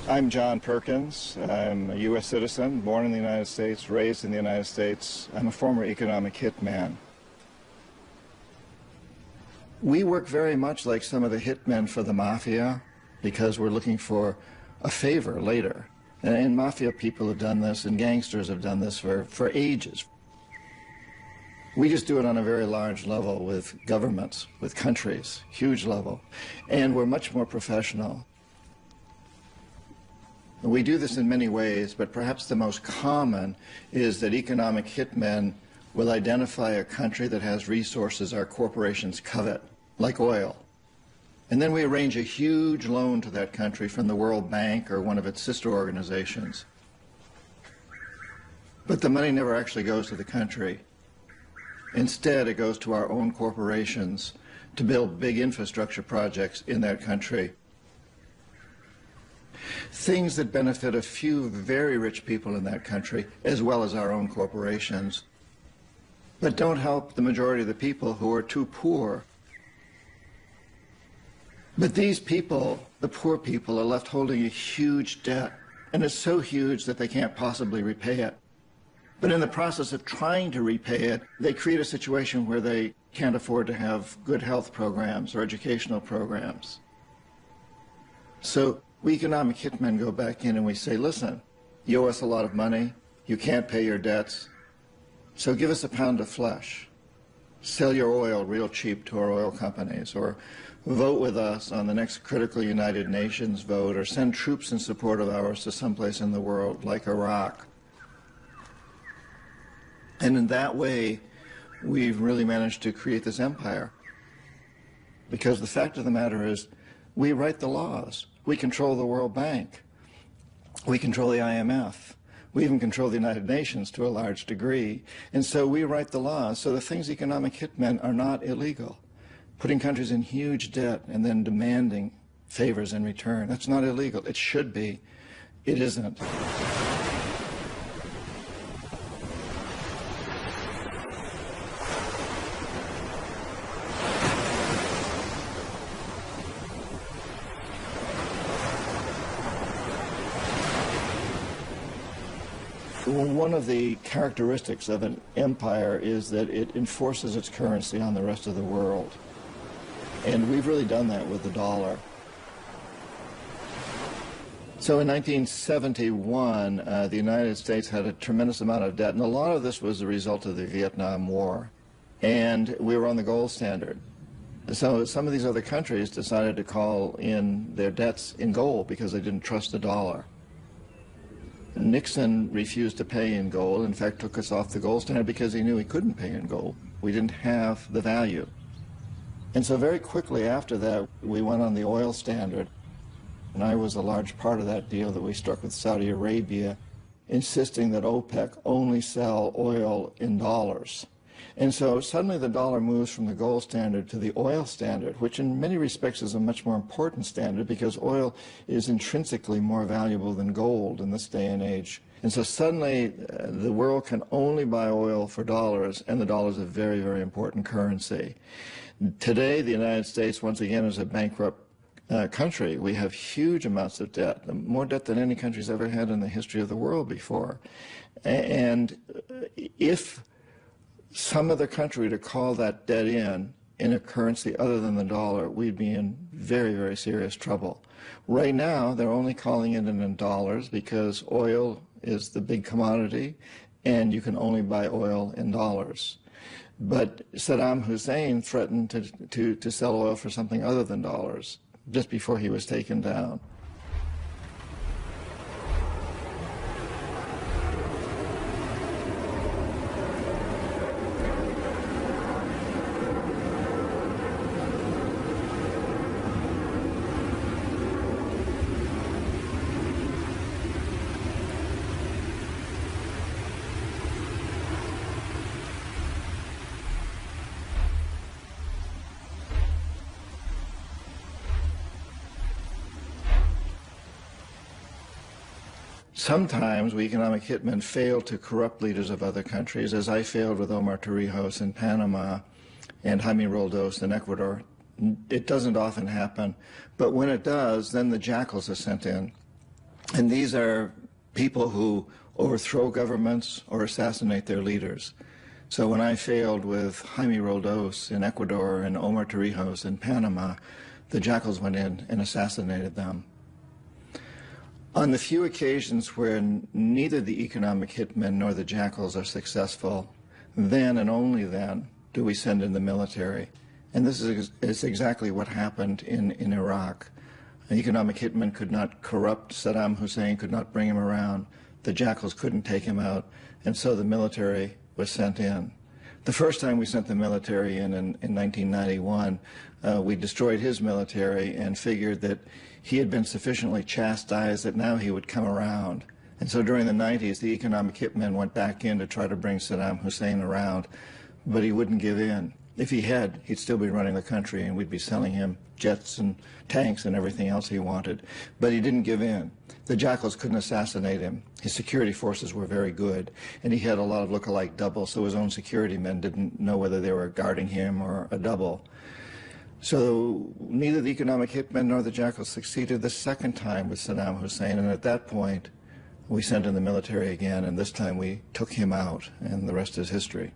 I'm John Perkins. I'm a U.S. citizen, born in the United States, raised in the United States. I'm a former economic hitman. We work very much like some of the hitmen for the mafia because we're looking for a favor later. And mafia people have done this, and gangsters have done this for ages. We just do it on a very large level with governments, with countries, huge level. And we're much more professional. We do this in many ways, but perhaps the most common is that economic hitmen will identify a country that has resources our corporations covet, like oil. And then we arrange a huge loan to that country from the World Bank or one of its sister organizations. But the money never actually goes to the country. Instead, it goes to our own corporations to build big infrastructure projects in that country. Things that benefit a few very rich people in that country, as well as our own corporations, but don't help the majority of the people who are too poor. But these people, the poor people, are left holding a huge debt, and it's so huge that they can't possibly repay it. But in the process of trying to repay it, they create a situation where they can't afford to have good health programs or educational programs. So we economic hitmen go back in and we say, listen, you owe us a lot of money, you can't pay your debts, so give us a pound of flesh. Sell your oil real cheap to our oil companies, or vote with us on the next critical United Nations vote, or send troops in support of ours to someplace in the world, like Iraq. And in that way, we've really managed to create this empire. Because the fact of the matter is, we write the laws. We control the World Bank. We control the IMF. We even control the United Nations to a large degree. And so we write the laws. So the things economic hitmen are not illegal. Putting countries in huge debt and then demanding favors in return, that's not illegal. It should be. It isn't. One of the characteristics of an empire is that it enforces its currency on the rest of the world. And we've really done that with the dollar. So in 1971, the United States had a tremendous amount of debt, and a lot of this was the result of the Vietnam War. And we were on the gold standard. So some of these other countries decided to call in their debts in gold because they didn't trust the dollar. Nixon refused to pay in gold, in fact took us off the gold standard because he knew he couldn't pay in gold. We didn't have the value. And so very quickly after that, we went on the oil standard. And I was a large part of that deal that we struck with Saudi Arabia, insisting that OPEC only sell oil in dollars. And so suddenly the dollar moves from the gold standard to the oil standard, which in many respects is a much more important standard because oil is intrinsically more valuable than gold in this day and age. And so suddenly the world can only buy oil for dollars, and the dollar is a very, very important currency. Today, the United States, once again, is a bankrupt country. We have huge amounts of debt, more debt than any country's ever had in the history of the world before. And if some other country to call that debt in a currency other than the dollar, we'd be in very, very serious trouble. Right now, they're only calling it in dollars because oil is the big commodity, and you can only buy oil in dollars. But Saddam Hussein threatened to sell oil for something other than dollars just before he was taken down. Sometimes we economic hitmen fail to corrupt leaders of other countries, as I failed with Omar Torrijos in Panama and Jaime Roldos in Ecuador. It doesn't often happen, but when it does, then the jackals are sent in. And these are people who overthrow governments or assassinate their leaders. So when I failed with Jaime Roldos in Ecuador and Omar Torrijos in Panama, the jackals went in and assassinated them. On the few occasions where neither the economic hitmen nor the jackals are successful, then and only then do we send in the military. And this is exactly what happened in Iraq. An economic hitman could not corrupt Saddam Hussein, could not bring him around. The jackals couldn't take him out, and so the military was sent in. The first time we sent the military in 1991, we destroyed his military and figured that he had been sufficiently chastised that now he would come around. And so during the 90s, the economic hitmen went back in to try to bring Saddam Hussein around, but he wouldn't give in. If he had, he'd still be running the country and we'd be selling him jets and tanks and everything else he wanted. But he didn't give in. The jackals couldn't assassinate him. His security forces were very good, and he had a lot of look-alike doubles, so his own security men didn't know whether they were guarding him or a double. So neither the economic hitmen nor the jackals succeeded the second time with Saddam Hussein, and at that point we sent in the military again, and this time we took him out, and the rest is history.